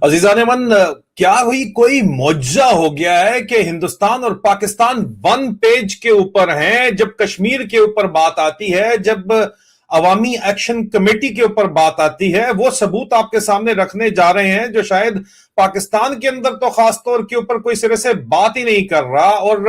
अजीजान मन, क्या हुई कोई मुआवजा हो गया है कि हिंदुस्तान और पाकिस्तान वन पेज के ऊपर हैं जब कश्मीर के ऊपर बात आती है, जब अवामी एक्शन कमेटी के ऊपर बात आती है। वो सबूत आपके सामने रखने जा रहे हैं जो शायद पाकिस्तान के अंदर तो खास तौर के ऊपर कोई सिरे से बात ही नहीं कर रहा। और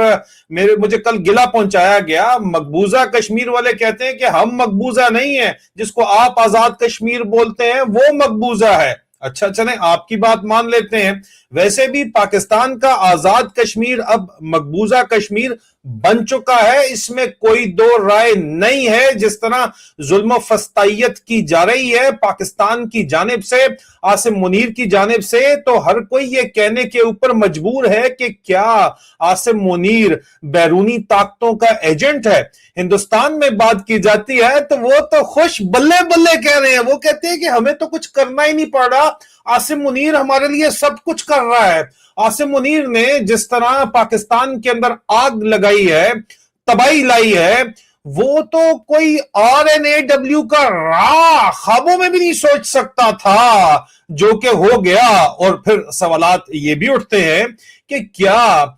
मुझे कल गिला पहुंचाया गया, मकबूजा कश्मीर वाले कहते हैं कि हम मकबूजा नहीं है, जिसको आप आजाद कश्मीर बोलते हैं वो मकबूजा है। अच्छा चलें, आपकी बात मान लेते हैं। वैसे भी पाकिस्तान का आजाद कश्मीर अब मकबूजा कश्मीर बन चुका है, इसमें कोई दो राय नहीं है। जिस तरह जुल्म फस्तायत की जा रही है पाकिस्तान की जानिब से, आसिम मुनीर की जानिब से, तो हर कोई ये कहने के ऊपर मजबूर है कि क्या आसिम मुनीर बैरूनी ताकतों का एजेंट है। हिंदुस्तान में बात की जाती है तो वो तो खुश बल्ले बल्ले कह रहे हैं। वो कहते हैं कि हमें तो कुछ करना ही नहीं पड़ रहा, आसिम मुनीर हमारे लिए सब कुछ कर रहा है। आसिम मुनीर ने जिस तरह पाकिस्तान के अंदर आग लगाई है, तबाही लाई है, वो तो कोई RNAW का रा ख्वाबों में भी नहीं सोच सकता था, जो कि हो गया। और फिर सवालात ये भी उठते हैं कि क्या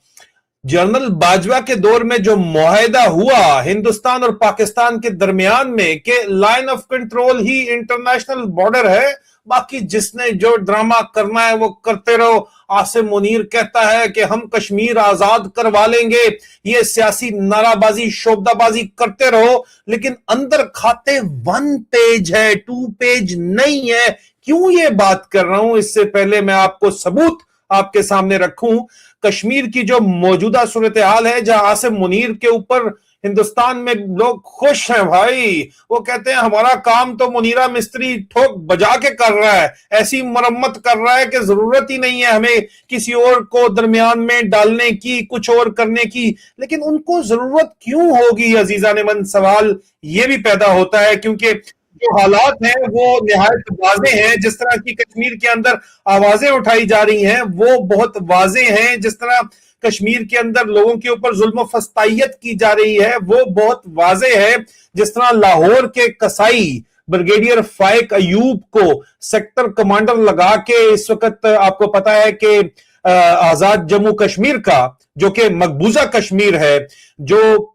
जनरल बाजवा के दौर में जो मुआहदा हुआ हिंदुस्तान और पाकिस्तान के दरमियान में कि line of control he international border है, बाकी जिसने जो ड्रामा करना है वो करते रहो। आसिम मुनीर कहता है कि हम कश्मीर आजाद करवा लेंगे, ये सियासी नाराबाजी शोबदाबाजी करते रहो, लेकिन अंदर खाते वन पेज है, टू पेज नहीं है। क्यों ये बात कर रहा हूं, इससे पहले मैं आपको सबूत आपके सामने रखूं। कश्मीर की जो मौजूदा सूरत हाल है, जहां आसिम मुनीर के ऊपर हिंदुस्तान में लोग खुश हैं भाई, वो कहते हैं हमारा काम तो मुनीरा मिस्त्री ठोक बजा के कर रहा है, ऐसी मरम्मत कर रहा है कि जरूरत ही नहीं है हमें किसी और को दरमियान में डालने की, कुछ और करने की। लेकिन उनको जरूरत क्यों होगी अजीजान मन, सवाल ये भी पैदा होता है, क्योंकि जो हालात हैं वो निहायत वाजे हैं। जिस तरह की कश्मीर के अंदर आवाजें उठाई जा रही हैं वो बहुत वाजे हैं। जिस तरह कश्मीर के अंदर लोगों के ऊपर जुल्म फस्तायत की जा रही है वो बहुत वाजे है। जिस तरह लाहौर के कसाई ब्रिगेडियर फाइक अयूब को सेक्टर कमांडर लगा के इस वक्त आपको पता है कि आजाद जम्मू कश्मीर का, जो कि मकबूजा कश्मीर है, जो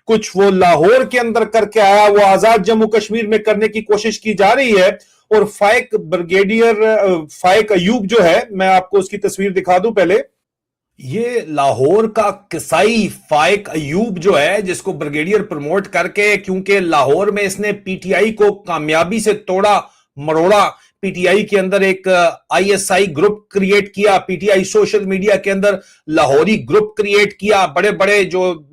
कुछ वो लाहौर के अंदर करके आया वो आजाद जम्मू कश्मीर में करने की कोशिश की जा रही है। और फाइक ब्रिगेडियर फाइक अयूब जो है, मैं आपको उसकी तस्वीर दिखा दूं पहले। ये लाहौर का कसाई फाइक अयूब जो है, जिसको ब्रिगेडियर प्रमोट करके, क्योंकि लाहौर में इसने पीटीआई को कामयाबी से तोड़ा मरोड़ा, पीटीआई के अंदर एक ISI ग्रुप क्रिएट किया, पीटीआई सोशल मीडिया के अंदर लाहौरी ग्रुप क्रिएट किया, बड़े बड़े जो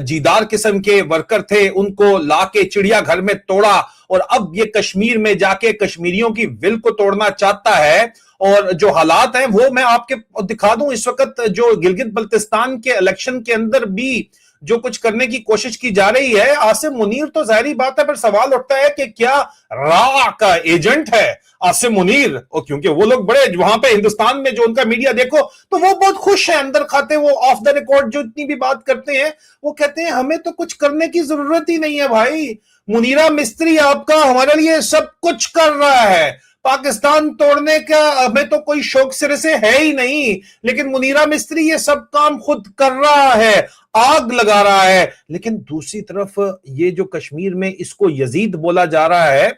जीदार किस्म के वर्कर थे उनको लाके चिड़ियाघर में तोड़ा, और अब ये कश्मीर में जाके कश्मीरियों की विल को तोड़ना चाहता है। और जो हालात हैं वो मैं आपके दिखा दूं। इस वक्त जो गिलगित बल्तिस्तान के इलेक्शन के अंदर भी जो कुछ करने की कोशिश की जा रही है, आसिम मुनीर तो जाहिर बात है, पर सवाल उठता है कि क्या रा का एजेंट है आसिम मुनीर। और क्योंकि वो लोग बड़े वहां पे हिंदुस्तान में जो उनका मीडिया देखो तो वो बहुत खुश है अंदर खाते, वो ऑफ द रिकॉर्ड जो इतनी भी बात करते हैं वो कहते हैं हमें तो कुछ करने की जरूरत ही नहीं है भाई, मुनीरा मिस्त्री आपका हमारे लिए सब कुछ कर रहा है, पाकिस्तान तोड़ने का हमें तो कोई शौक सिरे से है ही नहीं, लेकिन मुनीरा मिस्त्री ये सब काम खुद कर रहा है, आग लगा रहा है। लेकिन दूसरी तरफ ये जो कश्मीर में इसको यजीद बोला जा रहा है,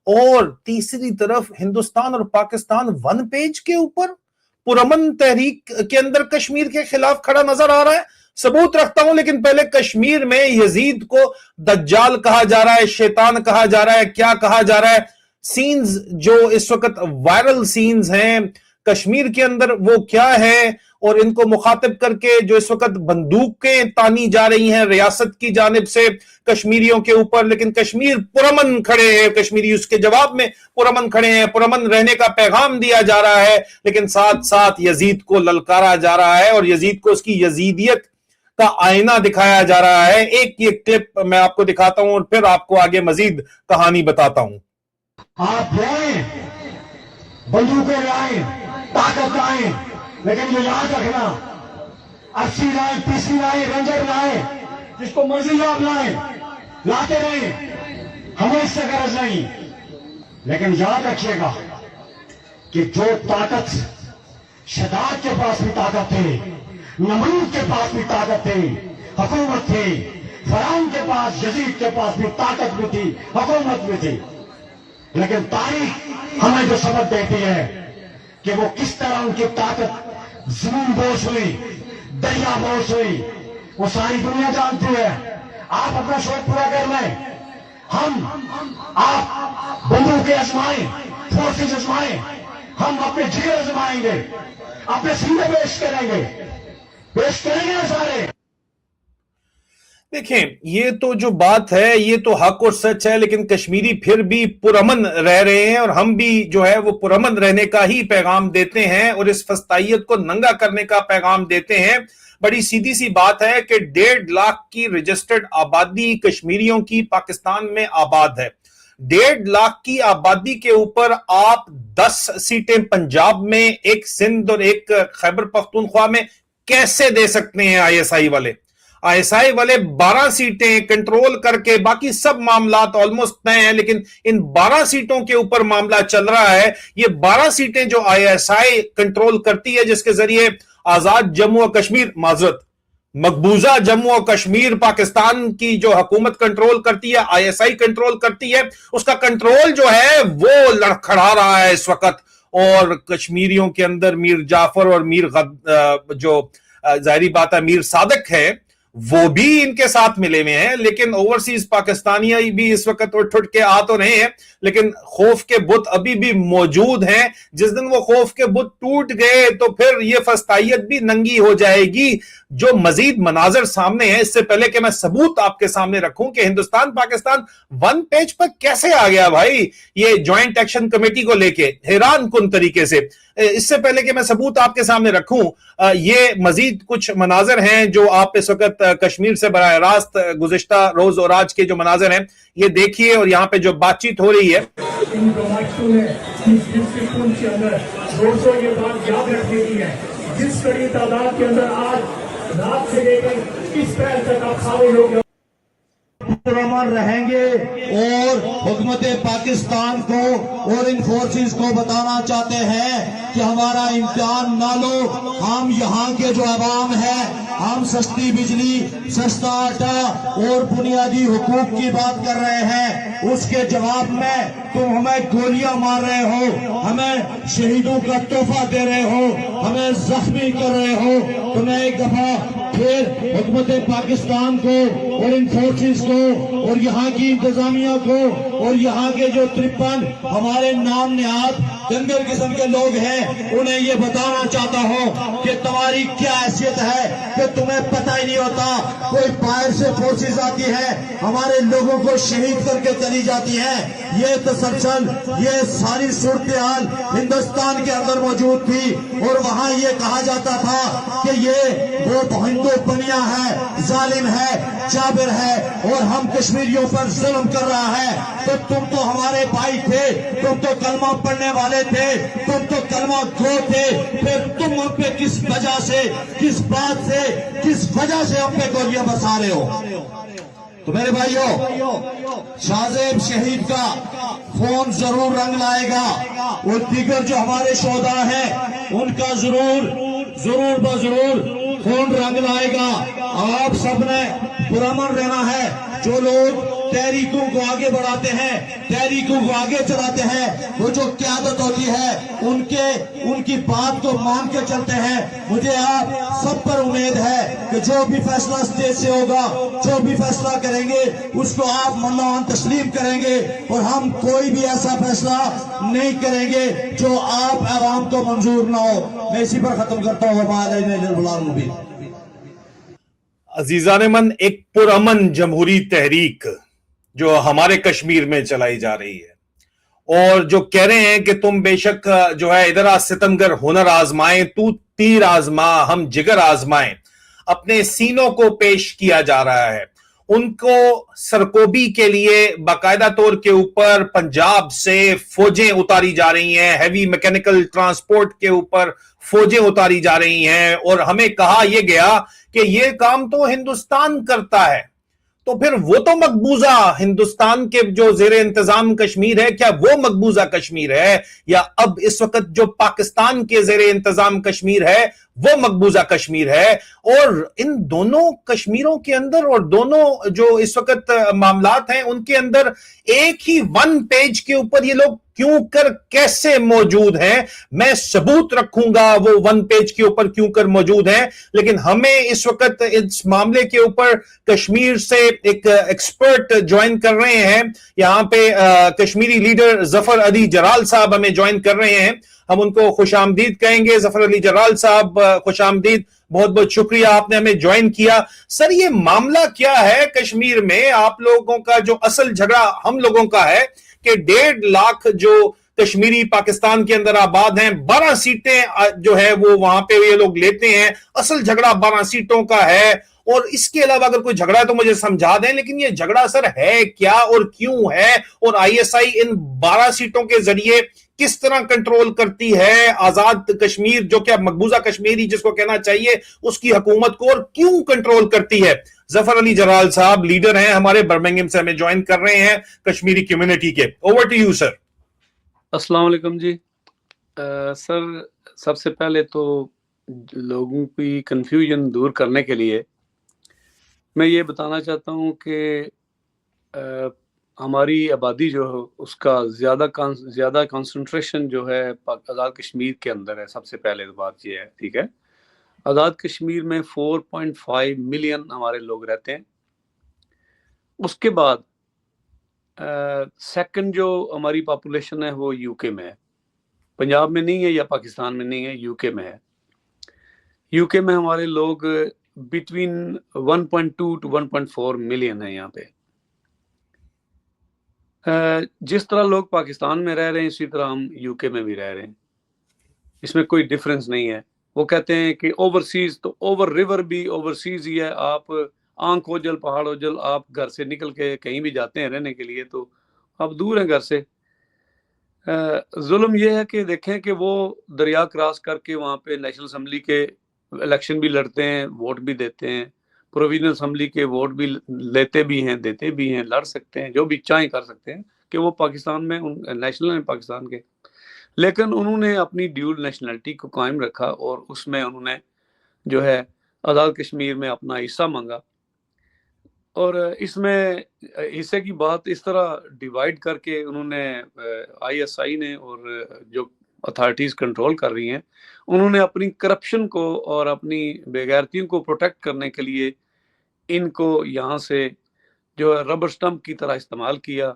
और तीसरी तरफ हिंदुस्तान और पाकिस्तान वन पेज के ऊपर पुरअमन तहरीक के अंदर कश्मीर के खिलाफ खड़ा नजर आ रहा है। सबूत रखता हूं, लेकिन पहले कश्मीर में यजीद को दज्जाल कहा जा रहा है, शैतान कहा जा रहा है, क्या कहा जा रहा है। सीन्स जो इस वक्त वायरल सीन्स हैं कश्मीर के अंदर वो क्या है, और इनको मुखातिब करके जो इस वक्त बंदूकें तानी जा रही हैं रियासत की जानिब से कश्मीरियों के ऊपर, लेकिन कश्मीर पुरअमन खड़े हैं, कश्मीरी उसके जवाब में पुरअमन खड़े हैं, पुरअमन रहने का पैगाम दिया जा रहा है, लेकिन साथ साथ यजीद को ललकारा जा रहा है और यजीद को उसकी यजीदियत का आईना दिखाया जा रहा है। एक ये क्लिप मैं आपको दिखाता हूं और फिर आपको आगे मजीद कहानी बताता हूं। आप लाए, बंदूकें लाए, ताकत लाए, लेकिन ये याद रखना 80 लाए, 30 लाए, रेंजर लाए, जिसको मर्जी आप लाए, लाते रहे, हमें इससे गरज नहीं। लेकिन याद रखिएगा कि जो ताकत शदाद के पास भी ताकत थी, नमरूद के पास भी ताकत थी, हुकूमत थी, फरौन के पास, यजीद के पास भी ताकत भी थी, हुकूमत भी थी, लेकिन तारीख हमें जो सबक देती है कि वो किस तरह उनकी ताकत जमीन बोझ हुई, दरिया बोझ हुई, वो सारी दुनिया जानती है। आप अपना शौक पूरा कर लें, आप बंदूकें आजमाएं, फोर्सेस आजमाएं, हम अपने जिगर आजमाएंगे, अपने सीने पेश करेंगे ना सारे। देखें, ये तो जो बात है ये तो हक और सच है, लेकिन कश्मीरी फिर भी पुरअमन रह रहे हैं और हम भी जो है वो पुरअमन रहने का ही पैगाम देते हैं और इस फस्तायत को नंगा करने का पैगाम देते हैं। बड़ी सीधी सी बात है कि 1.5 लाख की रजिस्टर्ड आबादी कश्मीरियों की पाकिस्तान में आबाद है। 1.5 लाख की आबादी के ऊपर आप 10 सीटें पंजाब में, एक सिंध और एक खैबर पख्तूनख्वा में कैसे दे सकते हैं? आईएसआई वाले 12 सीटें कंट्रोल करके बाकी सब मामला ऑलमोस्ट तय हैं, लेकिन इन 12 सीटों के ऊपर मामला चल रहा है। ये 12 सीटें जो आईएसआई कंट्रोल करती है, जिसके जरिए आजाद जम्मू और कश्मीर, मकबूजा जम्मू और कश्मीर पाकिस्तान की जो हुकूमत कंट्रोल करती है, आईएसआई कंट्रोल करती है, उसका कंट्रोल जो है वो लड़खड़ा रहा है इस वक्त। और कश्मीरियों के अंदर मीर जाफर और जाहिर बात है मीर सादक है, वो भी इनके साथ मिले हुए हैं। लेकिन ओवरसीज पाकिस्तानिया भी इस वक्त उठ के आ तो रहे हैं, लेकिन खौफ के बुत अभी भी मौजूद हैं। जिस दिन वो खौफ के बुत टूट गए तो फिर ये फस्तायत भी नंगी हो जाएगी। जो मजीद मनाजर सामने है, इससे पहले कि मैं सबूत आपके सामने रखूं कि हिंदुस्तान पाकिस्तान वन पेज पर कैसे आ गया भाई, ये ज्वाइंट एक्शन कमेटी को लेके हैरान कुन तरीके से। इससे पहले कि मैं सबूत आपके सामने रखूं, ये मजीद कुछ मनाजर हैं जो आप इस वक्त कश्मीर से बराह रास्त गुज़िश्ता रोज और आज के जो मनाजर हैं ये देखिए, और यहाँ पे जो बातचीत हो रही है। इन दोस्तों ये बात याद रखने की है, जिस बड़ी तादाद के अंदर आज रात से लेकर इस पहल तक आप सारे लोग पुरअमन रहेंगे और हुकूमत पाकिस्तान को और इन फोर्सेस को बताना चाहते हैं कि हमारा इम्तिहान ना लो। हम यहाँ के जो अवाम है, हम सस्ती बिजली, सस्ता आटा और बुनियादी हुकूक की बात कर रहे हैं, उसके जवाब में तुम हमें गोलियां मार रहे हो, हमें शहीदों का तोहफा दे रहे हो, हमें जख्मी कर रहे हो। तुम्हें एक दफा फिर हुकूमत पाकिस्तान को और इन फोर्सेस को और यहाँ की इंतजामिया को और यहाँ के जो 53 हमारे नाम निहाद दंगल किस्म के लोग हैं, उन्हें ये बताना चाहता हूँ कि तुम्हारी क्या हैसियत है कि तुम्हें पता ही नहीं होता। कोई बाहर से फोर्सेस आती है, हमारे लोगों को शहीद करके चली जाती है। ये तसलसल, ये सारी सूरत हाल हिंदुस्तान के अंदर मौजूद थी और वहाँ ये कहा जाता था कि ये वो हिंदू बनिया है, जालिम है, जाबिर है और हम कश्मीरियों पर जुल्म कर रहा है। तो तुम तो हमारे भाई थे, तुम तो कलमा पढ़ने वाले थे, तुम तो कलमा गो थे, फिर तुम हम पे किस वजह से, किस बात से, किस वजह से हम पे गोलियां बरसा रहे हो? तो मेरे भाइयों, शाहजेब शहीद का फोन जरूर रंग लाएगा और दीगर जो हमारे शोधा हैं उनका जरूर बजरूर फोन रंग लाएगा। आप सबने पुरअमन रहना है। जो लोग तहरीकों को आगे बढ़ाते हैं, तहरीकों को आगे चलाते हैं, वो जो क़यादत होती है उनकी बात को मान के चलते हैं। मुझे आप सब पर उम्मीद है कि जो भी फैसला स्टेज से होगा, जो भी फैसला करेंगे उसको आप मन्नान तस्लीम करेंगे और हम कोई भी ऐसा फैसला नहीं करेंगे जो आप आवाम को मंजूर ना हो। मैं इसी पर खत्म करता हूँ। अजीजान मन, एक पुरअमन जमहूरी तहरीक जो हमारे कश्मीर में चलाई जा रही है और जो कह रहे हैं कि तुम बेशक जो है इधर सितमगर हुनर आजमाएं, तू तीर आजमा, हम जिगर आजमाएं, अपने सीनों को पेश किया जा रहा है। उनको सरकोबी के लिए बाकायदा तौर के ऊपर पंजाब से फौजें उतारी जा रही हैं, हैवी मैकेनिकल ट्रांसपोर्ट के ऊपर फौजें उतारी जा रही हैं और हमें कहा यह गया कि यह काम तो हिंदुस्तान करता है। तो फिर वो तो मकबूजा हिंदुस्तान के जो जेर इंतजाम कश्मीर है, क्या वो मकबूजा कश्मीर है, या अब इस वक्त जो पाकिस्तान के जेर इंतजाम कश्मीर है वो मकबूजा कश्मीर है? और इन दोनों कश्मीरों के अंदर और दोनों जो इस वक्त मामलात हैं उनके अंदर एक ही वन पेज के ऊपर ये लोग क्यों कर कैसे मौजूद हैं? मैं सबूत रखूंगा वो वन पेज के ऊपर क्यों कर मौजूद हैं, लेकिन हमें इस वक्त इस मामले के ऊपर कश्मीर से एक एक्सपर्ट ज्वाइन कर रहे हैं। यहां पे कश्मीरी लीडर जफर अली जराल साहब हमें ज्वाइन कर रहे हैं। हम उनको खुशामदीद कहेंगे। जफर अली जराल साहब, खुशामदीद, बहुत बहुत शुक्रिया आपने हमें ज्वाइन किया। सर, ये मामला क्या है कश्मीर में? आप लोगों का जो असल झगड़ा हम लोगों का है कि 1.5 लाख जो कश्मीरी पाकिस्तान के अंदर आबाद हैं, 12 सीटें जो है वो वहां पे ये लोग लेते हैं। असल झगड़ा 12 सीटों का है। और इसके अलावा अगर कोई झगड़ा है तो मुझे समझा दें, लेकिन ये झगड़ा सर है क्या और क्यों है? और आईएसआई इन 12 सीटों के जरिए किस तरह कंट्रोल करती है आजाद कश्मीर, जो क्या मकबूजा कश्मीरी जिसको कहना चाहिए, उसकी हुकूमत को, और क्यों कंट्रोल करती है? जफर अली जराल साहब लीडर हैं हमारे, बर्मिंघम से हमें ज्वाइन कर रहे हैं कश्मीरी कम्युनिटी के। Over to you sir. अस्सलाम वालेकुम जी। सर, सबसे पहले तो लोगों की कंफ्यूजन दूर करने के लिए मैं ये बताना चाहता हूँ कि हमारी आबादी जो है उसका ज़्यादा कंसंट्रेशन जो है आज़ाद कश्मीर के अंदर है। सबसे पहले तो बात ये है, ठीक है। आज़ाद कश्मीर में 4.5 मिलियन हमारे लोग रहते हैं। उसके बाद सेकंड जो हमारी पॉपुलेशन है वो यूके में है। पंजाब में नहीं है या पाकिस्तान में नहीं है, यूके में है। यूके में हमारे लोग बिटवीन 1.2 टू 1.4 मिलियन है यहाँ पे। जिस तरह लोग पाकिस्तान में रह रहे हैं इसी तरह हम यूके में भी रह रहे हैं, इसमें कोई डिफरेंस नहीं है। वो कहते हैं कि ओवरसीज, तो ओवर रिवर भी ओवरसीज ही है। आप आंख ओजल पहाड़ ओजल, आप घर से निकल के कहीं भी जाते हैं रहने के लिए तो आप दूर हैं घर से। जुल्म ये है कि देखें कि वो दरिया क्रॉस करके वहाँ पे नेशनल असम्बली के इलेक्शन भी लड़ते हैं, वोट भी देते हैं, प्रोविजनल असम्बली के वोट भी लेते भी हैं, देते भी हैं, लड़ सकते हैं, जो भी चाहें कर सकते हैं कि वो पाकिस्तान में नेशनल हैं पाकिस्तान के। लेकिन उन्होंने अपनी ड्यूल नेशनलिटी को कायम रखा और उसमें उन्होंने जो है आज़ाद कश्मीर में अपना हिस्सा मांगा। और इसमें हिस्से की बात इस तरह डिवाइड करके उन्होंने आईएसआई ने और जो अथॉरिटीज़ कंट्रोल कर रही हैं उन्होंने अपनी करप्शन को और अपनी बेगैरतियों को प्रोटेक्ट करने के लिए इनको यहाँ से जो है रबर स्टंप की तरह इस्तेमाल किया।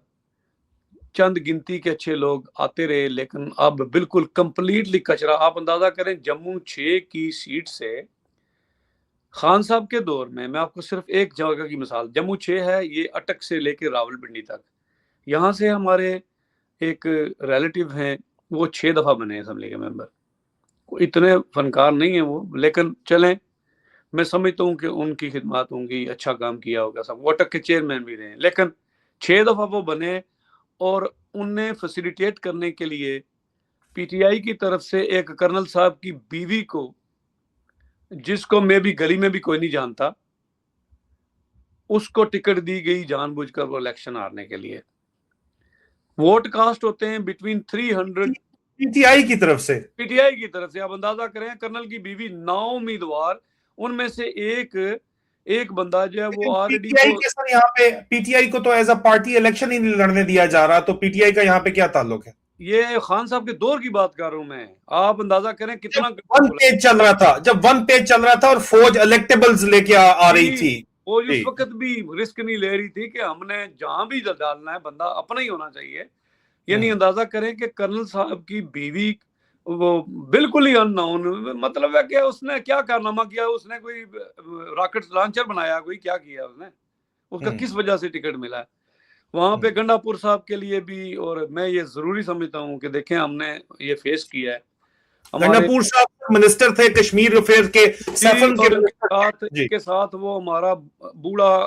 चंद गिनती के अच्छे लोग आते रहे, लेकिन अब बिल्कुल कंप्लीटली कचरा। आप अंदाजा करें, जम्मू 6 की सीट से खान साहब के दौर में, मैं आपको सिर्फ एक जगह की मिसाल, जम्मू 6 है, ये अटक से लेकर रावलपिंडी तक। यहाँ से हमारे एक रिलेटिव हैं, वो 6 दफ़ा बने असम्बली के मेंबर। इतने फनकार नहीं है वो, लेकिन चलें, मैं समझता हूँ कि उनकी खिदमत होंगी, अच्छा काम किया होगा सब। वो अटक के चेयरमैन भी रहे, लेकिन 6 दफ़ा वो बने और उनने फैसिलिटेट करने के लिए पीटीआई की तरफ से एक कर्नल साहब की बीवी को, जिसको मैं भी गली में भी कोई नहीं जानता, उसको टिकट दी गई जानबूझकर वो इलेक्शन हारने के लिए। वोट कास्ट होते हैं बिटवीन 300 पीटीआई की तरफ से। पीटीआई की तरफ से आप अंदाजा करें, कर्नल की बीवी, 9 उम्मीदवार, उनमें से एक बंदा जो है वो ऑलरेडी पीटीआई के सर, यहाँ पे पीटीआई को तो एज अ पार्टी इलेक्शन ही नहीं लड़ने दिया जा रहा, तो पीटीआई का यहाँ पे क्या ताल्लुक है? ये खान साहब के दौर की बात कर रहा हूं मैं। आप अंदाजा करें कितना वन पेज चल रहा था, जब वन पेज चल रहा था और फौज इलेक्टेबल्स लेके आ रही थी, वो उस वक्त भी रिस्क नहीं ले रही थी कि हमने जहां भी डालना है बंदा अपना ही होना चाहिए। यानी अंदाजा करें कि कर्नल साहब की बीवी वो बिल्कुल ही अननोन, मतलब है कि उसने क्या कारनामा किया, उसने कोई रॉकेट लॉन्चर बनाया, कोई क्या किया उसने, उसका किस वजह से टिकट मिला है वहां पे गंडापुर साहब के लिए भी। और मैं ये जरूरी समझता हूँ कि देखें, हमने ये फेस किया है। गंडापुर साहब मिनिस्टर थे कश्मीर अफेयर के, के साथ वो हमारा बूढ़ा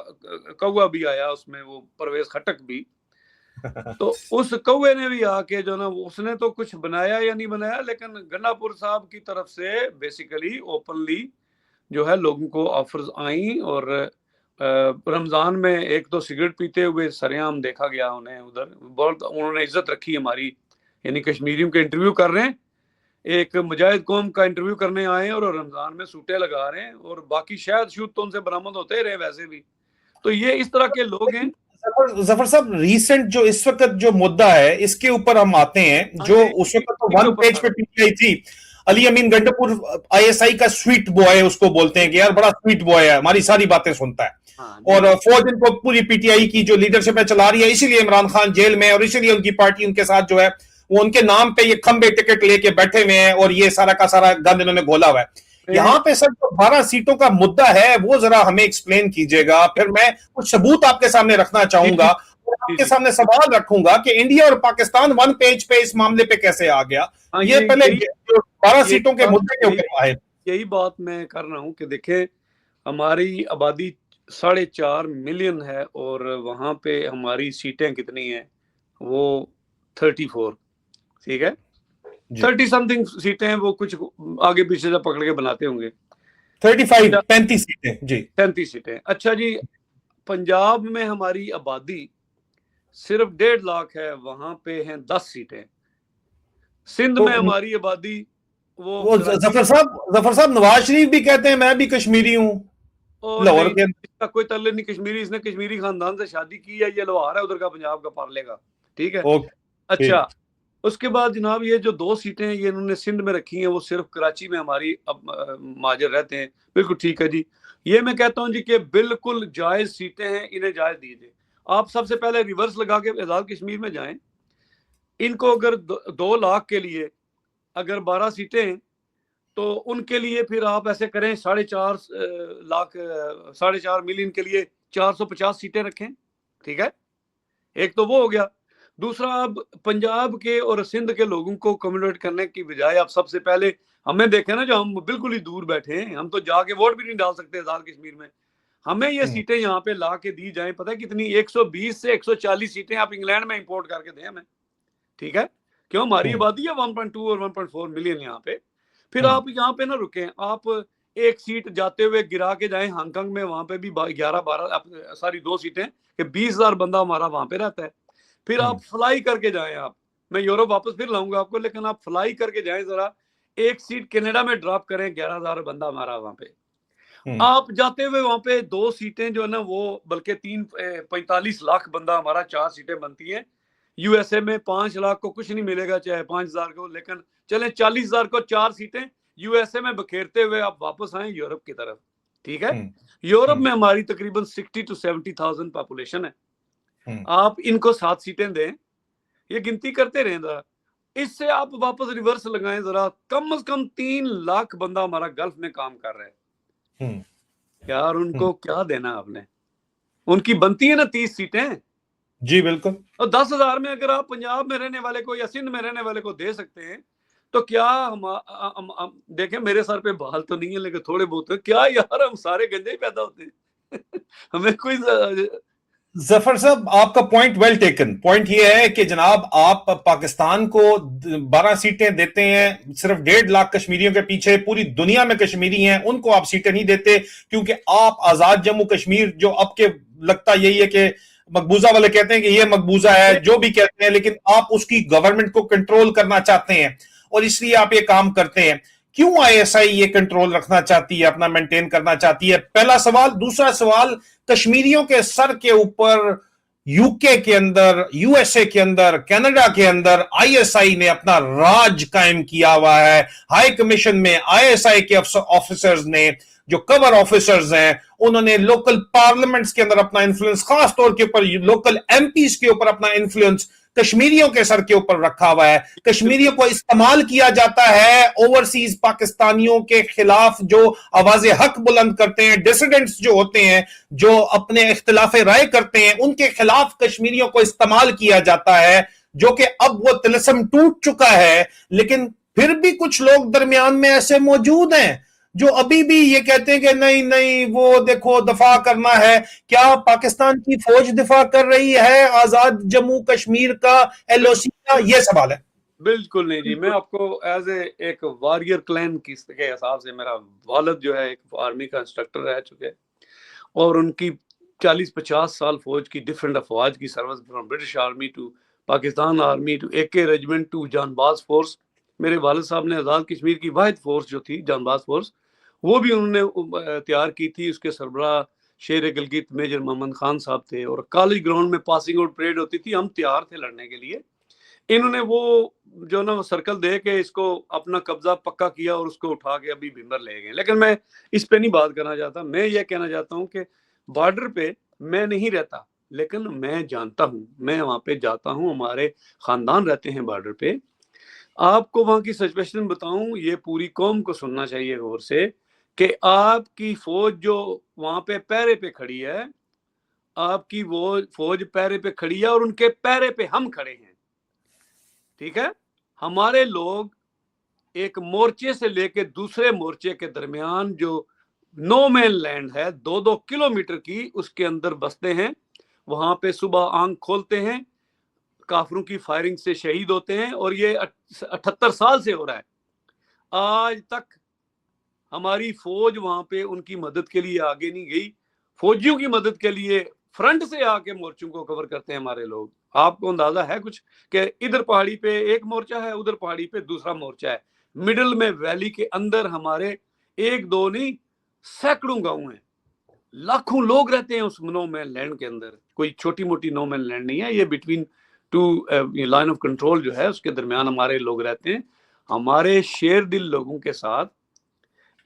कौआ भी आया उसमें, वो परवेज खटक भी। तो उस कौए ने भी आके जो ना, उसने तो कुछ बनाया या नहीं बनाया, लेकिन गंडापुर साहब की तरफ से बेसिकली ओपनली जो है लोगों को ऑफर्स आई और रमजान में एक तो सिगरेट पीते हुए सरेआम देखा गया उन्हें उधर, बहुत उन्होंने इज्जत रखी हमारी, यानी कश्मीरियों के इंटरव्यू कर रहे हैं, एक मुजाहिद कौम का इंटरव्यू करने आए हैं और रमजान में सूटे लगा रहे हैं, और बाकी शायद शूट तो उनसे बरामद होते रहे वैसे भी। तो ये इस तरह के लोग हैं। जफर साहब, रीसेंट जो इस वक्त जो मुद्दा है इसके ऊपर हम आते हैं, जो उस वक्त तो वन पेज पे पीटीआई थी, अली अमीन गंडापुर आईएसआई का स्वीट बॉय उसको बोलते हैं कि यार बड़ा स्वीट बॉय है, हमारी सारी बातें सुनता है, और फौज इनको पूरी पीटीआई की जो लीडरशिप है चला रही है, इसीलिए इमरान खान जेल में, और इसीलिए उनकी पार्टी उनके साथ जो है वो उनके नाम पे ये खंबे टिकट लेके बैठे हुए हैं, और ये सारा का सारा गंद इन्होंने घोला हुआ है। यहाँ पे सर जो 12 सीटों का मुद्दा है वो जरा हमें एक्सप्लेन कीजिएगा, फिर मैं कुछ सबूत आपके सामने रखना चाहूंगा और आपके सामने सवाल रखूंगा कि इंडिया और पाकिस्तान वन पेज पे इस मामले पे कैसे आ गया। ये पहले जो 12 सीटों के मुद्दे के ऊपर आए, यही बात मैं कर रहा हूं कि देखें, हमारी आबादी 4.5 मिलियन है और वहां पे हमारी सीटें कितनी हैं, वो 34, ठीक है, 30 समथिंग सीटें हैं, वो कुछ आगे पीछे से पकड़ के बनाते होंगे, 35 सीटें जी, 35 सीटें। अच्छा जी, पंजाब में हमारी आबादी सिर्फ 1.5 लाख है, वहां पे हैं 10 सीटें। सिंध में हमारी आबादी वो जफर साहब नवाज शरीफ भी कहते हैं मैं भी कश्मीरी हूँ, लाहौर के, इसका कोई ताल्लुक नहीं कश्मीरी, इसने कश्मीरी खानदान से शादी की है, ये लोहार है उधर का, पंजाब का पार्ले का, ठीक है। अच्छा, उसके बाद जनाब ये जो 2 सीटें ये इन्होंने सिंध में रखी हैं, वो सिर्फ कराची में हमारी अब महाजर रहते हैं, बिल्कुल ठीक है जी। ये मैं कहता हूँ जी कि बिल्कुल जायज सीटें हैं, इन्हें जायज दीजिए। आप सबसे पहले रिवर्स लगा के आजाद कश्मीर में जाएं, इनको अगर 2 लाख के लिए अगर 12 सीटें, तो उनके लिए फिर आप ऐसे करें 4.5 मिलियन के लिए 450 सीटें रखें, ठीक है, एक तो वो हो गया। दूसरा, अब पंजाब के और सिंध के लोगों को कम्युनिकेट करने की बजाय आप सबसे पहले हमें देखें ना, जो हम बिल्कुल ही दूर बैठे हैं, हम तो जाके वोट भी नहीं डाल सकते आजाद कश्मीर में, हमें ये सीटें यहाँ पे ला के दी जाए, पता है कितनी, 120 से 140 सीटें आप इंग्लैंड में इंपोर्ट करके दें हमें, ठीक है, क्यों, हमारी आबादी है 1.2 और 1.4 मिलियन यहाँ पे। फिर आप यहाँ पे ना रुके, आप एक सीट जाते हुए गिरा के जाएं हांगकांग में, वहां पे भी 2 सीटें कि 20,000 बंदा हमारा वहां पे रहता है। फिर आप फ्लाई करके जाएं, आप, मैं यूरोप वापस फिर लाऊंगा आपको, लेकिन आप फ्लाई करके जाएं जरा, एक सीट कनाडा में ड्रॉप करें, 11,000 बंदा हमारा वहां पे, आप जाते हुए वहां पे 2 सीटें जो है ना वो, बल्कि 45 लाख बंदा हमारा, 4 सीटें बनती हैं। यूएसए में 5 लाख को कुछ नहीं मिलेगा, चाहे 5,000 को, लेकिन चले 40,000 को 4 सीटें यूएसए में बखेरते हुए आप वापस आए यूरोप की तरफ, ठीक है। यूरोप में हमारी तकरीबन 60 to 70,000 पॉपुलेशन है, आप इनको 7 सीटें दें, ये गिनती करते रहें जरा, इससे आप वापस रिवर्स लगाएं जरा, कम से कम 3 लाख बंदा हमारा गल्फ में काम कर रहा है यार, उनको क्या देना आपने, उनकी बनती है ना 30 सीटें जी, बिल्कुल, और 10,000 में अगर आप पंजाब में रहने वाले को या सिंध में रहने वाले को दे सकते हैं, तो क्या हम देखें, मेरे सर पे बाल तो नहीं है लेकिन थोड़े बहुत है, क्या यार हम सारे गंजे ही पैदा होते हैं हमें कोई जफर साहब आपका पॉइंट वेल टेकन। पॉइंट ये है कि जनाब आप पाकिस्तान को 12 सीटें देते हैं, सिर्फ 1.5 लाख कश्मीरियों के पीछे पूरी दुनिया में कश्मीरी हैं, उनको आप सीटें नहीं देते क्योंकि आप आजाद जम्मू कश्मीर, जो अब के लगता यही है कि मकबूजा वाले कहते हैं कि ये मकबूजा है, जो भी कहते हैं, लेकिन आप उसकी गवर्नमेंट को कंट्रोल करना चाहते हैं और इसलिए आप ये काम करते हैं। क्यों आईएसआई ये कंट्रोल रखना चाहती है, अपना मेंटेन करना चाहती है? पहला सवाल। दूसरा सवाल, कश्मीरियों के सर के ऊपर यूके के अंदर, यूएसए के अंदर, कनाडा के अंदर आईएसआई ने अपना राज कायम किया हुआ है। हाई कमीशन में आईएसआई के ऑफिसर्स ने, जो कवर ऑफिसर्स हैं, उन्होंने लोकल पार्लियामेंट्स के अंदर अपना इन्फ्लुएंस, खास तौर के ऊपर लोकल एमपीज के ऊपर अपना इन्फ्लुएंस कश्मीरियों के सर के ऊपर रखा हुआ है। कश्मीरियों को इस्तेमाल किया जाता है ओवरसीज पाकिस्तानियों के खिलाफ, जो आवाज़े हक बुलंद करते हैं, डिसिडेंट्स जो होते हैं, जो अपने इख्तिलाफे राय करते हैं, उनके खिलाफ कश्मीरियों को इस्तेमाल किया जाता है, जो कि अब वो तिलस्म टूट चुका है। लेकिन फिर भी कुछ लोग दरमियान में ऐसे मौजूद हैं जो अभी भी ये कहते हैं कि नहीं नहीं, वो देखो दफा करना है। क्या पाकिस्तान की फौज दफा कर रही है आजाद जम्मू कश्मीर का, एलओसी का? ये सवाल है। बिल्कुल नहीं जी, मैं आपको एज एक वॉरियर क्लैन के हिसाब से, मेरा वालिद जो है एक आर्मी का इंस्ट्रक्टर रह चुके हैं और उनकी 40-50 साल फौज की, डिफरेंट अफवाज की service, from British army to Pakistan army to AK regiment to Janbaz force. मेरे वालिद साहब ने आज़ाद कश्मीर की वाहिद फोर्स जो थी जानबाज फोर्स, वो भी उन्होंने तैयार की थी। उसके सरबराह शेर गिलगित मेजर मोहम्मद खान साहब थे, और कॉलेज ग्राउंड में पासिंग आउट परेड होती थी, हम तैयार थे लड़ने के लिए। इन्होंने वो जो ना वो सर्कल दे के इसको अपना कब्जा पक्का किया और उसको उठा के अभी भीमर ले गए। लेकिन मैं इस पे नहीं बात करना चाहता। मैं ये कहना चाहता हूँ कि बॉर्डर पे मैं नहीं रहता, लेकिन मैं जानता हूँ, मैं वहां पे जाता हूँ, हमारे खानदान रहते हैं बॉर्डर पे। आपको वहां की सिचुएशन बताऊं, ये पूरी कौम को सुनना चाहिए गौर से, कि आपकी फौज जो वहां पे पैरे पे खड़ी है, आपकी वो फौज पैरे पे खड़ी है और उनके पैरे पे हम खड़े हैं, ठीक है। हमारे लोग एक मोर्चे से लेके दूसरे मोर्चे के दरमियान जो नो मैन लैंड है 2-2 किलोमीटर की, उसके अंदर बसते हैं। वहां पे सुबह आंख खोलते हैं, काफरों की फायरिंग से शहीद होते हैं, और ये 78 साल से हो रहा है। आज तक हमारी फौज वहां पे उनकी मदद के लिए आगे नहीं गई। फौजियों की मदद के लिए फ्रंट से आके मोर्चों को कवर करते हैं हमारे लोग। आपको अंदाजा है कुछ कि इधर पहाड़ी पे एक मोर्चा है, उधर पहाड़ी पे दूसरा मोर्चा है, मिडिल में वैली के अंदर हमारे 1-2 नहीं सैकड़ों गांव हैं, लाखों लोग रहते हैं उस नो मैन लैंड के अंदर। कोई छोटी मोटी नो मैन लैंड नहीं है, ये between two line of control जो है उसके दरमियान हमारे लोग रहते हैं। हमारे शेर दिल लोगों के साथ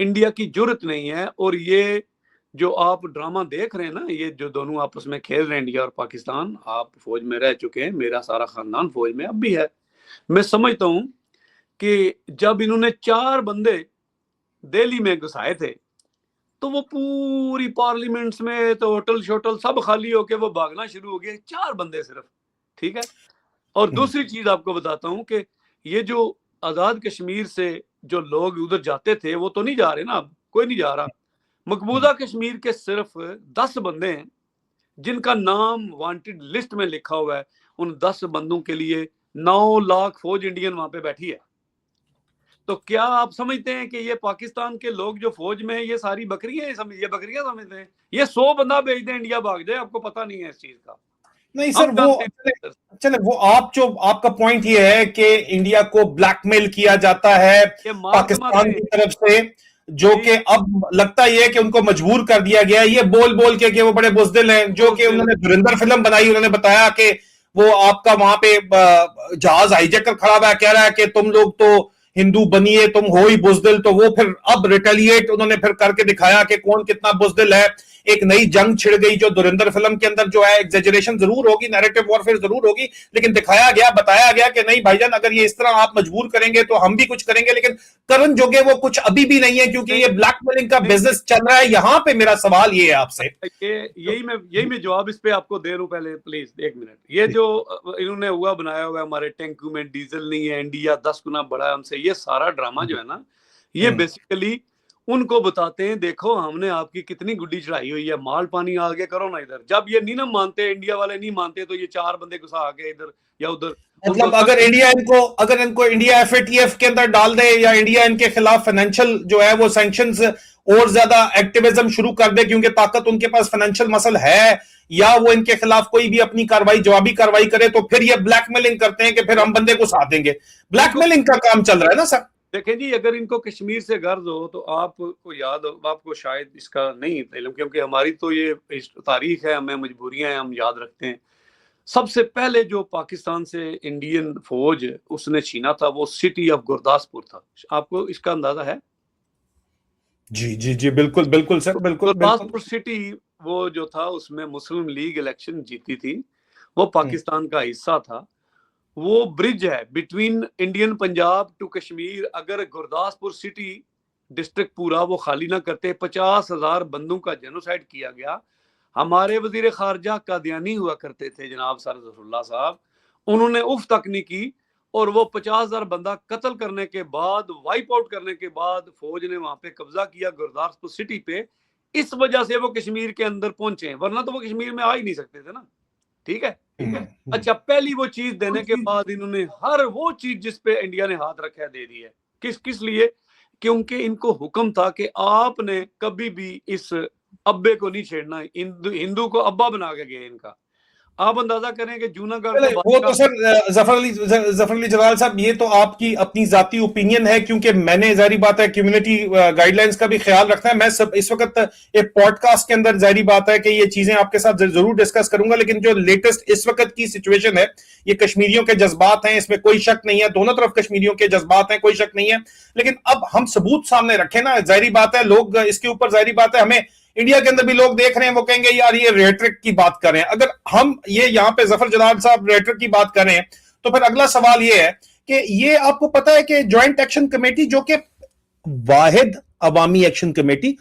इंडिया की जरूरत नहीं है। और ये जो आप ड्रामा देख रहे हैं ना, ये जो दोनों आपस में खेल रहे हैं इंडिया और पाकिस्तान, आप फौज में रह चुके हैं, मेरा सारा खानदान फौज में अब भी है। मैं समझता हूं कि जब इन्होंने 4 बंदे दिल्ली में घुसाए थे, तो वो पूरी पार्लियामेंट्स में तो होटल शोटल सब खाली होके वो भागना शुरू हो गए, 4 बंदे सिर्फ, ठीक है। और दूसरी चीज आपको बताता हूं कि ये जो आजाद कश्मीर से जो लोग उधर जाते थे वो तो नहीं जा रहे ना, अब कोई नहीं जा रहा। मकबूजा कश्मीर के सिर्फ 10 बंदे हैं जिनका नाम वांटेड लिस्ट में लिखा हुआ है। उन 10 बंदों के लिए 9 लाख फौज इंडियन वहां पे बैठी है। तो क्या आप समझते हैं कि ये पाकिस्तान के लोग जो फौज में है ये सारी बकरियां हैं? ये बकरियां समझते हैं? ये 100 बंदा भेज दें इंडिया भाग जाए, आपको पता नहीं है इस चीज का। नहीं सर, वो चले वो आप जो आपका पॉइंट ये है कि इंडिया को ब्लैकमेल किया जाता है पाकिस्तान की तरफ से, जो कि अब लगता ही है कि उनको मजबूर कर दिया गया। ये बोल बोल के कि वो बड़े बुजदिल हैं, जो कि उन्होंने धुरंधर फिल्म बनाई, उन्होंने बताया कि वो आपका वहां पे जहाज हाईजैक कर खड़ा हुआ है, कह रहा है कि तुम लोग तो हिंदू बनिए, तुम हो ही बुजदिल। तो वो फिर अब रिटेलिएट उन्होंने फिर करके दिखाया कि कौन कितना बुजदिल है। एक नई जंग छिड़ गई जो धुरंधर फिल्म के अंदर जो है, एग्जेजरेशन जरूर होगी, नैरेटिव वॉरफेयर जरूर होगी, लेकिन दिखाया गया, बताया गया कि नहीं भाईजान, अगर ये इस तरह आप मजबूर करेंगे तो हम भी कुछ करेंगे। लेकिन करण जोगे वो कुछ अभी भी नहीं है, क्योंकि ये ब्लैकमेलिंग का बिजनेस चल रहा है। यहां पे मेरा सवाल ये है आपसे, यही मैं जवाब इस पे आपको दे रहा हूं। पहले प्लीज 1 मिनट। ये जो इन्होंने हुआ बनाया हुआ है, हमारे टैंकों में डीजल नहीं है, इंडिया 10 गुना बड़ा है हमसे, ये सारा ड्रामा जो है ना, ये बेसिकली उनको बताते हैं, देखो हमने आपकी कितनी गुड्डी चढ़ाई हुई है, माल पानी आगे करो ना इधर। जब ये नहीं ना मानते, इंडिया वाले नहीं मानते, तो ये 4 बंदे घुसा आगे इधर या उधर। मतलब अगर इनको इंडिया FATF के अंदर डाल दे, या इंडिया इनके खिलाफ फाइनेंशियल जो है वो सैंक्शंस और ज्यादा एक्टिविज्म शुरू कर दे, क्योंकि ताकत उनके पास फाइनेंशियल मसल है, या वो इनके खिलाफ कोई भी अपनी जवाबी कार्रवाई करे, तो फिर ये ब्लैकमेलिंग करते हैं कि फिर हम बंदे को साथ देंगे। ब्लैकमेलिंग का काम चल रहा है ना सर। देखें जी, अगर इनको कश्मीर से गर्ज हो तो आपको याद हो, आपको शायद इसका नहीं इल्म, क्योंकि हमारी तो ये तारीख है, हमें मजबूरियां हैं, हम याद रखते हैं। सबसे पहले जो पाकिस्तान से इंडियन फौज उसने छीना था, वो सिटी ऑफ गुरदासपुर था। आपको इसका अंदाजा है? जी जी जी, बिल्कुल बिल्कुल सर, बिल्कुल। गुरदासपुर सिटी वो जो था, उसमें मुस्लिम लीग इलेक्शन जीती थी, वो पाकिस्तान का हिस्सा था। वो ब्रिज है between Indian Punjab to Kashmir. अगर गुरदासपुर सिटी डिस्ट्रिक्ट पूरा वो खाली ना करते, 50,000 बंदों का जेनोसाइड किया गया। हमारे वजीर खारजा कादियानी हुआ करते थे जनाब सर जफरुल्लाह साहब, उन्होंने उफ तक नहीं की, और वो 50,000 बंदा कत्ल करने के बाद, वाइप आउट करने के बाद, फौज ने वहां पे कब्जा किया गुरदासपुर सिटी पे। इस वजह से वो कश्मीर के अंदर पहुंचे, वरना तो वो कश्मीर में आ ही नहीं सकते थे ना, ठीक है। अच्छा, पहली वो चीज देने के बाद इन्होंने हर वो चीज जिस पे इंडिया ने हाथ रखा है दे दी है। किस लिए? क्योंकि इनको हुक्म था कि आपने कभी भी इस अब्बे को नहीं छेड़ना, हिंदू को अब्बा बना के गए इनका। आप अंदाजा करें कि जूनागढ़ का वो तो सर जफर अली जलाल साहब, ये तो आपकी अपनी जाती ओपिनियन है, क्योंकि मैंने जारी बात है कम्युनिटी गाइडलाइंस का भी ख्याल रखना है। मैं सब इस वक्त एक पॉडकास्ट के अंदर जारी बात है कि ये चीजें आपके साथ जरूर डिस्कस करूंगा, लेकिन जो लेटेस्ट इस वक्त की सिचुएशन है, ये कश्मीरियों के जज्बात हैं, इसमें कोई शक नहीं है, दोनों तरफ कश्मीरियों के जज्बात हैं, कोई शक नहीं है। लेकिन अब हम सबूत सामने रखें ना, जारी बात है लोग इसके ऊपर, जारी बात है हमें इंडिया के अंदर भी लोग देख रहे हैं, वो कहेंगे यार ये रेटरिक की बात कर रहे हैं। अगर हम ये यहां पे जफर जलाल साहब रेटरिक की बात कर रहे हैं, तो फिर अगला सवाल ये है कि ये आपको पता है कि ज्वाइंट एक्शन कमेटी, जो कि वाहिद अवामी एक्शन कमेटी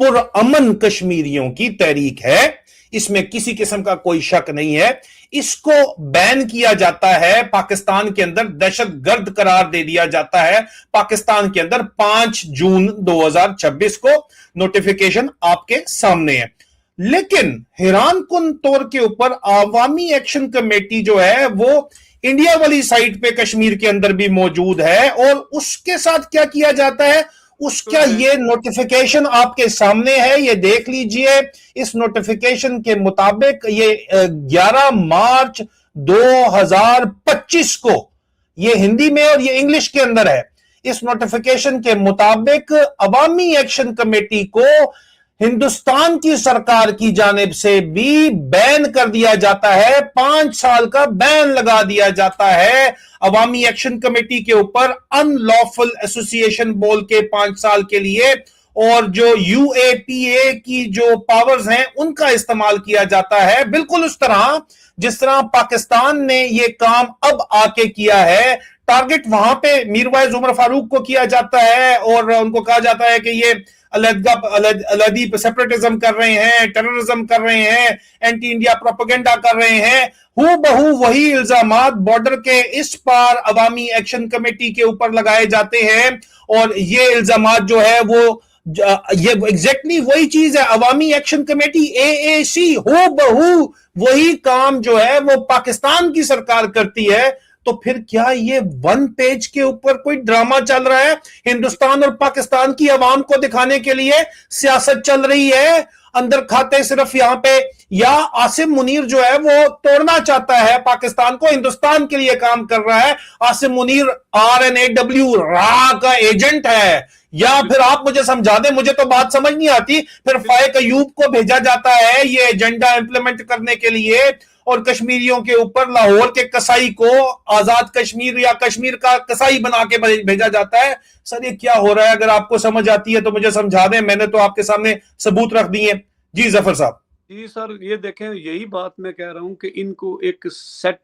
पुरअमन कश्मीरियों की तहरीक है, इसमें किसी किस्म का कोई शक नहीं है, इसको बैन किया जाता है, पाकिस्तान के अंदर दहशतगर्द करार दे दिया जाता है पाकिस्तान के अंदर 5 जून 2026 को। नोटिफिकेशन आपके सामने है। लेकिन हैरान कुन तौर के ऊपर अवामी एक्शन कमेटी जो है वो इंडिया वाली साइट पे कश्मीर के अंदर भी मौजूद है, और उसके साथ क्या किया जाता है, उसका ये नोटिफिकेशन आपके सामने है, ये देख लीजिए। इस नोटिफिकेशन के मुताबिक ये 11 मार्च 2025 को, ये हिंदी में और ये इंग्लिश के अंदर है। इस नोटिफिकेशन के मुताबिक अवामी एक्शन कमेटी को हिंदुस्तान की सरकार की जानिब से भी बैन कर दिया जाता है, 5 साल का बैन लगा दिया जाता है अवामी एक्शन कमेटी के ऊपर, अनलॉफुल एसोसिएशन बोल के 5 साल के लिए, और जो यूएपीए की जो पावर्स हैं उनका इस्तेमाल किया जाता है, बिल्कुल उस तरह जिस तरह पाकिस्तान ने ये काम अब आके किया है। टारगेट वहां पे मीरवाइज उमर फारूक को किया जाता है, और उनको कहा जाता है कि ये अलहदी सेपरेटिज्म कर रहे हैं, टेररिज्म कर रहे हैं, एंटी इंडिया प्रोपेगेंडा कर रहे हैं। हू बहू वही इल्जामात बॉर्डर के इस पार अवामी एक्शन कमेटी के ऊपर लगाए जाते हैं, और ये इल्जामात जो है वो ये एग्जैक्टली वही चीज है। अवामी एक्शन कमेटी एएसी हो बहू वही काम जो है वो पाकिस्तान की सरकार करती है। तो फिर क्या ये 1 पेज के ऊपर कोई ड्रामा चल रहा है, हिंदुस्तान और पाकिस्तान की आवाम को दिखाने के लिए सियासत चल रही है? अंदर खाते सिर्फ यहां पे, या आसिम मुनीर जो है वो तोड़ना चाहता है पाकिस्तान को, हिंदुस्तान के लिए काम कर रहा है। आसिम मुनीर RNAW रा का एजेंट है, या फिर आप मुझे समझा दें, मुझे तो बात समझ नहीं आती। फिर फाइक अयूब को भेजा जाता है ये एजेंडा इंप्लीमेंट करने के लिए, और कश्मीरियों के ऊपर लाहौर के कसाई को आजाद कश्मीर या कश्मीर का कसाई बना के भेजा जाता है। सर ये क्या हो रहा है? अगर आपको समझ आती है तो मुझे समझा दें, मैंने तो आपके सामने सबूत रख दिए। जी जफर साहब। जी सर, ये देखें, यही बात मैं कह रहा हूं कि इनको एक सेट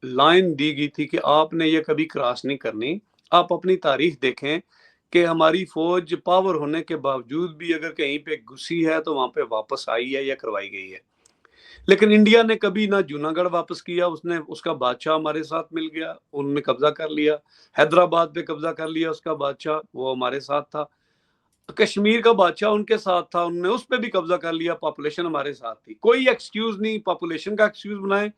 लाइन दी गई थी कि आपने ये कभी क्रॉस नहीं करनी। आप अपनी तारीख देखें कि हमारी फौज पावर होने के बावजूद भी अगर कहीं पे घुसी है तो वहां पे वापस आई है या करवाई गई है। लेकिन इंडिया ने कभी ना जूनागढ़ वापस किया, उसने उसका बादशाह हमारे साथ मिल गया, उन्होंने कब्जा कर लिया, हैदराबाद पे कब्जा कर लिया उसका बादशाह, वो हमारे साथ था। कश्मीर का बादशाह उनके साथ था, उन्होंने उस पर भी कब्जा कर लिया, पॉपुलेशन हमारे साथ थी। कोई एक्सक्यूज नहीं, पॉपुलेशन का एक्सक्यूज बनाए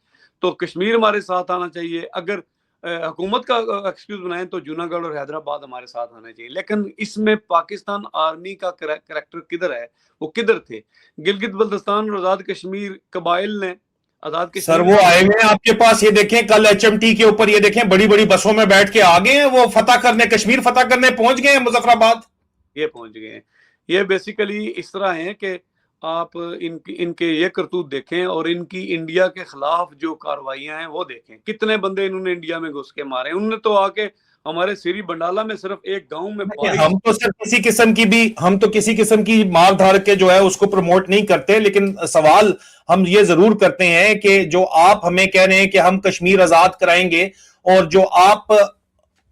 तो कश्मीर हमारे साथ आना चाहिए, अगर हुकूमत का एक्सक्यूज बनाएं तो जूनागढ़ और हैदराबाद हमारे साथ आने चाहिए। लेकिन इसमें पाकिस्तान आर्मी का करैक्टर किधर है, वो किधर थे? गिलगित बल्तिस्तान और आजाद कश्मीर कबाइल ने आजाद कश्मीर, सर वो आए हुए हैं आपके पास, ये देखें कल HMT के ऊपर, ये देखें बड़ी बड़ी बसों में बैठ के आ गए हैं, वो फतह करने, कश्मीर फतह करने पहुंच गए हैं, मुजफ्फराबाद ये पहुंच गए हैं। ये बेसिकली इस तरह है कि आप इनके ये करतूत देखें और इनकी इंडिया के खिलाफ जो कार्रवाइयां हैं वो देखें। कितने बंदे इन्होंने इंडिया में घुस के मारे। उन्होंने तो आके हमारे सिरी बंडाला में सिर्फ एक गांव में, हम तो सिर्फ किसी किस्म की मार धार के जो है उसको प्रमोट नहीं करते, लेकिन सवाल हम ये जरूर करते हैं कि जो आप हमें कह रहे हैं कि हम कश्मीर आजाद कराएंगे, और जो आप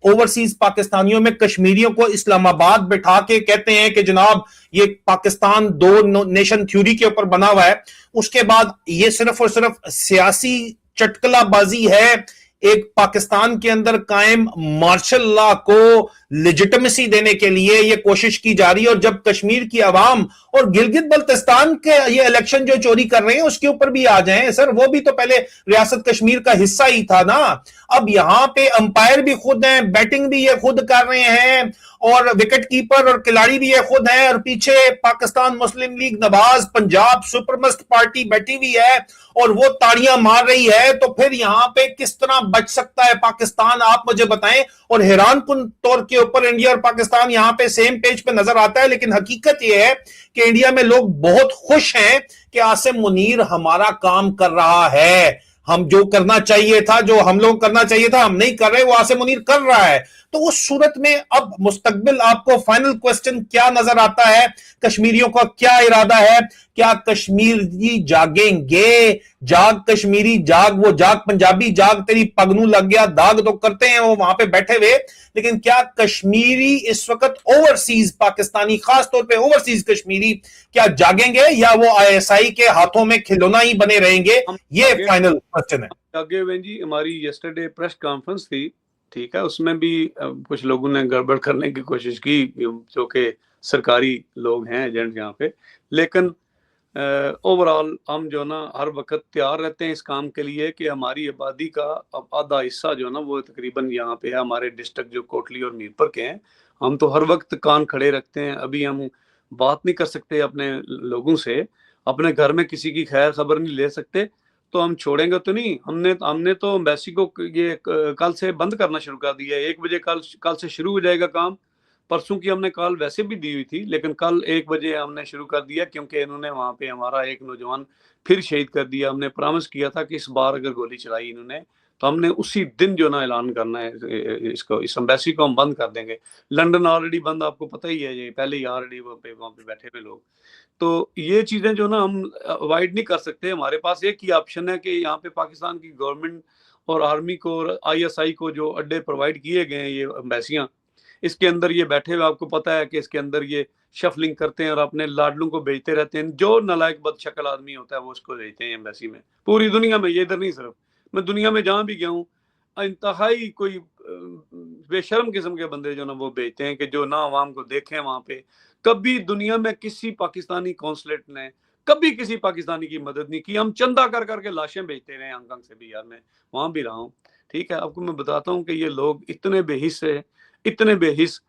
ओवरसीज पाकिस्तानियों में कश्मीरियों को इस्लामाबाद बिठा के कहते हैं कि जनाब ये पाकिस्तान 2 नेशन थ्योरी के ऊपर बना हुआ है, उसके बाद ये सिर्फ और सिर्फ सियासी चटकलाबाजी है। एक पाकिस्तान के अंदर कायम मार्शल लॉ को लेजिटिमेसी देने के लिए ये कोशिश की जा रही है, और जब कश्मीर की आवाम और गिलगित बल्तिस्तान के ये इलेक्शन जो चोरी कर रहे हैं उसके ऊपर भी आ जाएं सर, वो भी तो पहले रियासत कश्मीर का हिस्सा ही था ना। अब यहां पे अंपायर भी खुद हैं, बैटिंग भी ये खुद कर रहे हैं, और विकेट कीपर और खिलाड़ी भी ये खुद है, और पीछे पाकिस्तान मुस्लिम लीग नवाज पंजाब सुपरमस्त पार्टी बैठी हुई है और वो ताड़ियां मार रही है, तो फिर यहां पे किस तरह बच सकता है पाकिस्तान, आप मुझे बताएं। और हैरानकुन तौर के ऊपर इंडिया और पाकिस्तान यहां पे सेम पेज पे नजर आता है, लेकिन हकीकत यह है कि इंडिया में लोग बहुत खुश हैं कि आसिम मुनीर हमारा काम कर रहा है। हम जो करना चाहिए था, जो हम लोग करना चाहिए था, हम नहीं कर रहे, वो आसिम मुनीर कर रहा है। तो उस सूरत में अब मुस्तकबिल आपको फाइनल क्वेश्चन क्या नजर आता है, कश्मीरियों का क्या इरादा है, क्या कश्मीरी जागेंगे? जाग कश्मीरी जाग, वो जाग पंजाबी जाग, तेरी पगनू लग गया दाग तो करते हैं वो वहां पे बैठे हुए, लेकिन क्या कश्मीरी इस वक्त ओवरसीज पाकिस्तानी, खासतौर पे ओवरसीज कश्मीरी क्या जागेंगे, या वो आईएसआई के हाथों में खिलौना ही बने रहेंगे? ये फाइनल क्वेश्चन है। आगे वें जी, हमारी यस्टरडे प्रेस कॉन्फ्रेंस थी, ठीक है, उसमें भी कुछ लोगों ने गड़बड़ करने की कोशिश की, जो कि सरकारी लोग हैं, एजेंट यहाँ पे, लेकिन ओवरऑल हम जो ना हर वक्त तैयार रहते हैं इस काम के लिए कि हमारी आबादी का अब आधा हिस्सा जो ना वो तकरीबन यहाँ पे है, हमारे डिस्ट्रिक्ट जो कोटली और मीरपुर के हैं। हम तो हर वक्त कान खड़े रखते हैं। अभी हम बात नहीं कर सकते अपने लोगों से, अपने घर में किसी की खैर खबर नहीं ले सकते, तो हम छोड़ेंगे तो नहीं। हमने तो एम्बेसी को ये कल से बंद करना शुरू कर दिया है। 1 बजे कल से शुरू हो जाएगा काम। परसों की हमने कॉल वैसे भी दी हुई थी, लेकिन कल 1 बजे हमने शुरू कर दिया, क्योंकि इन्होंने वहां पे हमारा एक नौजवान फिर शहीद कर दिया। हमने प्रॉमिस किया था कि इस बार अगर गोली चलाई इन्होंने तो हमने उसी दिन जो ना ऐलान करना है, इसको, इस एम्बेसी को हम बंद कर देंगे। लंदन ऑलरेडी बंद, आपको पता ही है, ये पहले ही ऑलरेडी वहाँ पे बैठे हुए लोग। तो ये चीजें जो ना हम अवॉइड नहीं कर सकते। हमारे पास एक ही ऑप्शन है कि यहाँ पे पाकिस्तान की गवर्नमेंट और आर्मी को और आईएसआई को जो अड्डे प्रोवाइड किए गए हैं, ये एम्बेसियां, इसके अंदर ये बैठे हुए, आपको पता है कि इसके अंदर ये शफलिंग करते हैं और अपने लाडलों को भेजते रहते हैं। जो नालायक बदशक्ल आदमी होता है वो उसको भेजते हैं एम्बेसी में, पूरी दुनिया में, ये इधर नहीं सिर्फ, मैं दुनिया में जहाँ भी गया हूँ, इंतहाई कोई बेशर्म किस्म के बंदे जो ना वो भेजते हैं कि जो ना आवाम को देखें वहां पे। कभी दुनिया में किसी पाकिस्तानी कौंसलेट ने कभी किसी पाकिस्तानी की मदद नहीं की। हम चंदा कर करके लाशें भेजते रहे हांगकांग से भी, यार मैं वहां भी रहा हूँ, ठीक है। आपको मैं बताता हूँ कि ये लोग इतने बेहिस है, इतने बेहिस।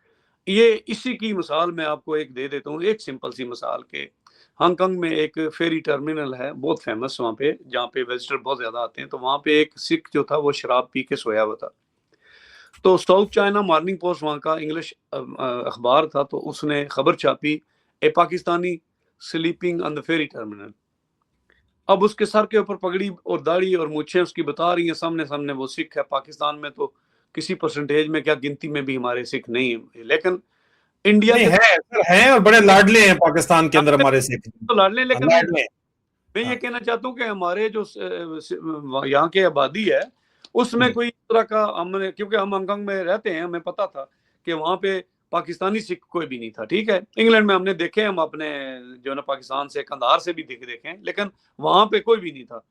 ये इसी की मिसाल मैं आपको एक दे देता हूँ, एक सिंपल सी मिसाल के हांगकांग में एक फेरी टर्मिनल है बहुत फेमस वहाँ पे, जहाँ पे विजिटर बहुत ज्यादा आते हैं। तो वहाँ पे एक सिख जो था वो शराब पी के सोया हुआ था। तो साउथ चाइना मॉर्निंग पोस्ट वहाँ का इंग्लिश अखबार था, तो उसने खबर छापी, a Pakistani sleeping on the ferry terminal. अब उसके सर के ऊपर पगड़ी और दाढ़ी और मूछें उसकी बता रही हैं सामने सामने वो सिख है। पाकिस्तान में तो किसी परसेंटेज में, क्या गिनती में भी हमारे सिख नहीं है, लेकिन इंडिया नहीं है, सर, हैं और बड़े लाडले हैं पाकिस्तान के अंदर हमारे सिख, तो लाडले। लेकिन लाडले। मैं ये कहना चाहता हूँ कि हमारे जो यहाँ के आबादी है उसमें कोई तरह का, हमने, क्योंकि हम हांगकांग में रहते हैं, हमें पता था कि वहाँ पे पाकिस्तानी सिख कोई भी नहीं था, ठीक है। इंग्लैंड में हमने देखे, हम अपने जो ना पाकिस्तान से कंधार से भी देखे, लेकिन वहां पे कोई भी नहीं था।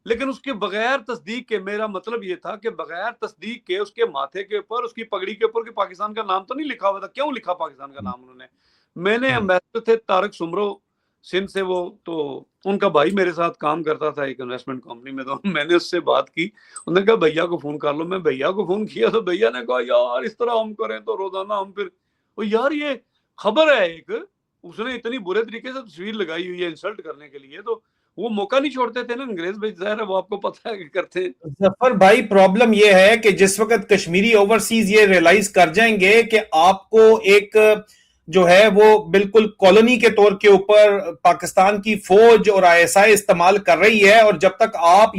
लेकिन उसके बगैर तस्दीक के, मेरा मतलब ये था कि बगैर तस्दीक के उसके माथे के ऊपर, उसकी पगड़ी के ऊपर पाकिस्तान का नाम तो नहीं लिखा हुआ था। क्यों लिखा पाकिस्तान का नाम उन्होंने? मैंने एम्बेसडर थे तारक सुमरो सिंध से, वो तो उनका भाई मेरे साथ काम करता था एक इन्वेस्टमेंट कंपनी में, तो मैंने उससे बात की। उन्होंने कहा भैया को फोन कर लो। मैं भैया को फोन किया तो भैया ने कहा यार इस तरह हम करें तो रोजाना हम फिर, ओ यार ये खबर है एक, उसने इतनी बुरे तरीके से तस्वीर लगाई हुई है इंसल्ट करने के लिए, तो वो मौका नहीं छोड़ते थे ना अंग्रेज भाई, ज़ाहिर है वो आपको पता है कि करते हैं। जफर भाई, प्रॉब्लम ये है कि जिस वक्त कश्मीरी ओवरसीज ये रियलाइज कर जाएंगे कि आपको एक जो है वो बिल्कुल कॉलोनी के तौर के ऊपर पाकिस्तान की फौज और आईएसआई इस्तेमाल कर रही है, और जब तक आप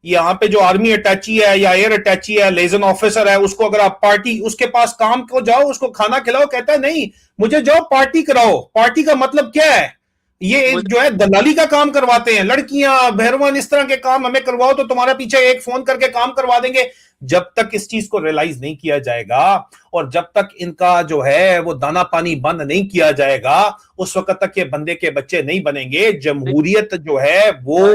यहाँ पे जो आर्मी अटैची है या एयर अटैची है, लेजन ऑफिसर है, उसको अगर आप पार्टी, उसके पास काम को जाओ, उसको खाना खिलाओ, कहता है नहीं मुझे जाओ पार्टी कराओ। पार्टी का मतलब क्या है? ये जो है दलाली का काम करवाते हैं, लड़कियां बहरवान इस तरह के काम हमें करवाओ तो तुम्हारा पीछे एक फोन करके काम करवा देंगे। जब तक इस चीज को रियलाइज नहीं किया जाएगा और जब तक इनका जो है वो दाना पानी बंद नहीं किया जाएगा, उस वक्त तक ये बंदे के बच्चे नहीं बनेंगे। जमहूरियत जो है वो,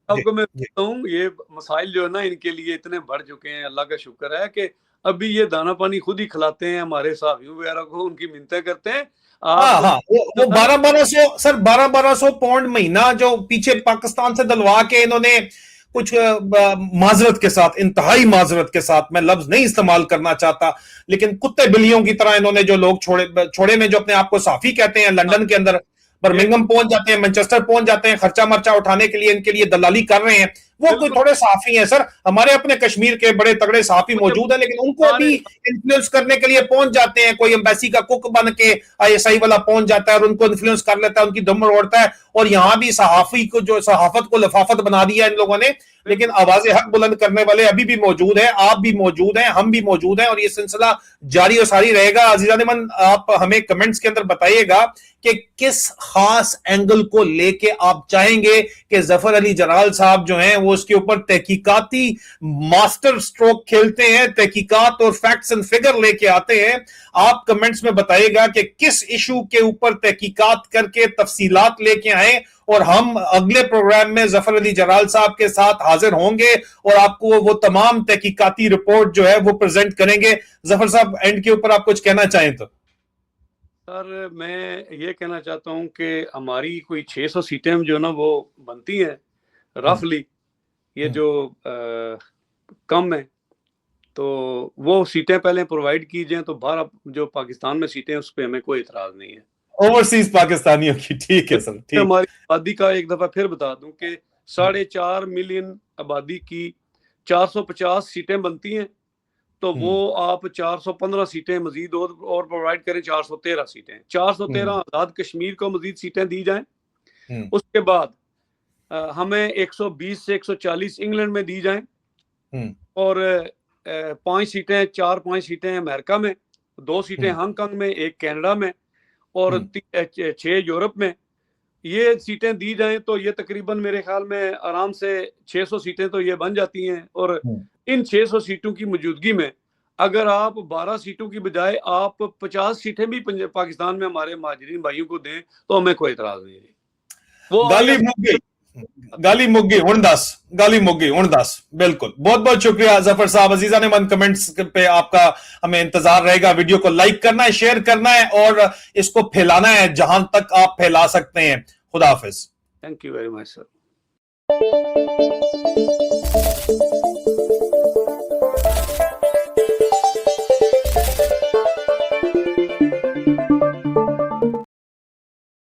आपको मैं बताता हूँ, ये मसाइल जो है ना इनके लिए इतने बढ़ चुके हैं। अल्लाह का शुक्र है कि अभी ये दाना पानी खुद ही खिलाते हैं हमारे साथियों वगैरह को, उनकी मिन्नतें करते हैं। वो 1200 सर 1200 पाउंड महीना जो पीछे पाकिस्तान से दलवा के इन्होंने कुछ माजरत के साथ, इंतहाई माजरत के साथ, मैं लफ्ज नहीं इस्तेमाल करना चाहता, लेकिन कुत्ते बिल्लियों की तरह इन्होंने जो लोग छोड़े में जो अपने आप को साफी कहते हैं, लंदन के अंदर बर्मिंघम पहुंच जाते हैं, मैनचेस्टर पहुंच जाते हैं, खर्चा मर्चा उठाने के लिए इनके लिए दलाली कर रहे हैं, वो कोई थोड़े साफी हैं सर। हमारे अपने कश्मीर के बड़े तगड़े साफी मौजूद हैं, लेकिन उनको भी इन्फ्लुएंस करने के लिए पहुंच जाते हैं। कोई एम्बेसी का कुक बन के आईएसआई वाला पहुंच जाता है और उनको इन्फ्लुएंस कर लेता है, उनकी दम ओढ़ता है। और यहां भी सहाफी को, जो सहाफत को लफाफत बना दिया इन लोगों ने, लेकिन आवाज़ हक बुलंद करने वाले अभी भी मौजूद हैं, आप भी मौजूद हैं, हम भी मौजूद हैं, और ये सिलसिला जारी और सारी रहेगा। अजीज़ान मन, आप हमें कमेंट्स के अंदर बताइएगा कि किस खास एंगल को लेके आप चाहेंगे कि जफर अली जलाल साहब जो हैं वो उसके ऊपर तहकीकाती मास्टर स्ट्रोक खेलते हैं, तहकीकात और फैक्ट्स एंड फिगर लेके आते हैं। आप कमेंट्स में बताइएगा कि किस इशू के ऊपर तहकीकात करके तफसीलात लेके आए, और हम अगले प्रोग्राम में जफर अली जलाल साहब के साथ हाजिर होंगे और आपको वो तमाम तहकीकाती रिपोर्ट जो है वो प्रेजेंट करेंगे। जफर साहब, एंड के ऊपर आप कुछ कहना चाहें तो? सर, मैं ये कहना चाहता हूं कि हमारी कोई 600 सीटें जो ना वो बनती हैं रफली, ये जो कम है, तो वो सीटें पहले प्रोवाइड की जाएं, तो बाहर जो पाकिस्तान में सीटें उस पर हमें कोई इतराज नहीं है, ओवरसीज पाकिस्तानियों की। ठीक है सर, ठीक। हमारी आबादी का एक दफा फिर बता दूं कि 4.5 मिलियन आबादी की 450 सीटें बनती हैं, तो वो आप 415 सीटें मजीद और प्रोवाइड करें, 413 सीटें, 413 आजाद कश्मीर को मजीद सीटें दी जाएं। उसके बाद हमें 120 से 140 इंग्लैंड में दी जाएं, और 5 सीटें अमेरिका में, 2 सीटें हांगकांग में, 1 कनाडा में, और 6 यूरोप में। ये सीटें दी जाएं तो ये तकरीबन मेरे ख्याल में आराम से 600 सीटें तो ये बन जाती हैं। और इन 600 सीटों की मौजूदगी में अगर आप 12 सीटों की बजाय आप 50 सीटें भी पाकिस्तान में हमारे महाजरीन भाइयों को दें तो हमें कोई इतराज नहीं है। वो गाली मुग्गी हुण दस। बिल्कुल, बहुत बहुत शुक्रिया जफर साहब। अजीजा ने मन कमेंट्स पे आपका हमें इंतजार रहेगा। वीडियो को लाइक करना है, शेयर करना है और इसको फैलाना है जहां तक आप फैला सकते हैं। खुदा हाफिज। Thank you very much sir.